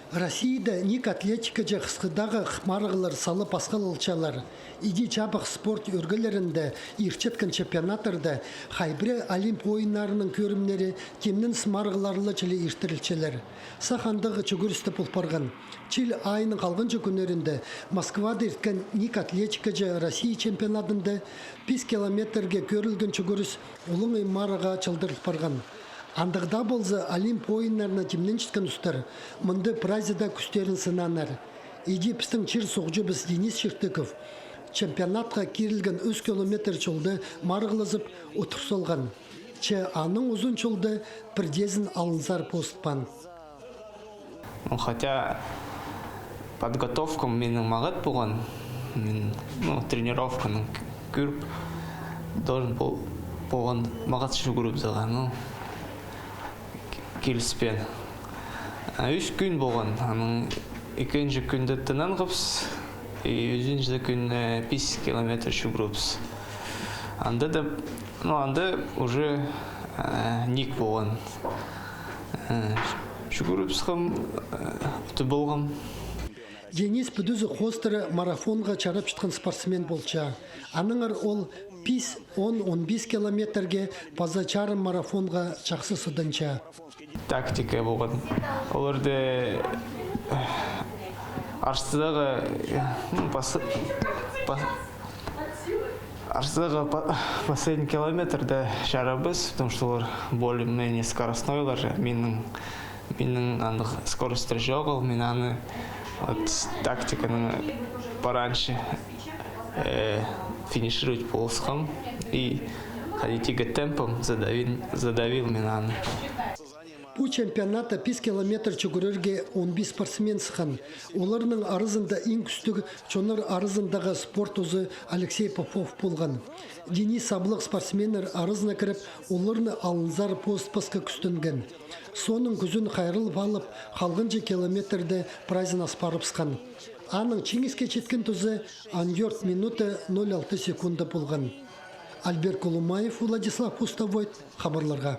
Россияда ник атлетика жақсыдағы қмарғылар салы пасқал ұлчалар. Иди чабық спорт өргілерінде ирчеткін чемпионатырда хайбре олимп ойынарының көрімнері кемнің смарғыларлы чілі иртірілчелер. Сахандағы чүгірісті пұлпарған. Чил айының қалғыншы күнерінде Москвада ирткен ник атлетика жа Россия чемпионатында 5 километрге көрілген чүгіріс ұлың имараға чылдырып барған. Андығда болза олимп ойындарына темнен шытқан ұстар, мұнды празида күстерін сынанар. Египістің чир соғжы біз Денис Шертіков чемпионатқа керілген 3 километр жолды марғылызып отырсолған. Че аның ұзын жолды бірдезін алынзар постпан. Хотя подготовкам менің мағат болған, тренировканың көріп, должен болған мағат жүгіріп заған. Келіспен. 3 күн болған. Екінші күнді тынан қыпс, өзінші күн 5 километр жүгіріпс. Анда уже ник болған. Жүгіріпс қым, ұты болған. Денис Пүдізі қостыры марафонға чарап шытқан спортсмен болча. Аныңыр ол 5-10-15 километрге пазачарын марафонға жақсы сұдынча. Тактика болған. Оларды арсыдағы последний километрді жарабыз, потому что олар более-менее скоростнойлар. Менің скорості жоғыл, мен аны тактиканы пораньше финишировать полосхом и ходить темпом задавил меня. Бұл чемпионата 5 километр чүгірерге 15 спортсмен сықан. Оларының арызында ең күстігі чонар арызындағы спорт ұзы Алексей Попов болған. Денис Саблық спортсменер арызына кіріп, оларыны алынзар пост-пасқа күстінген. Соның күзін қайрылып алып, қалғыншы километрді празин аспарып сқан. Аның чеңеске четкен тұзы 14 минуты 06 секунды болған. Альберт Колумаев, Владислав Пустовойт, хабарларға.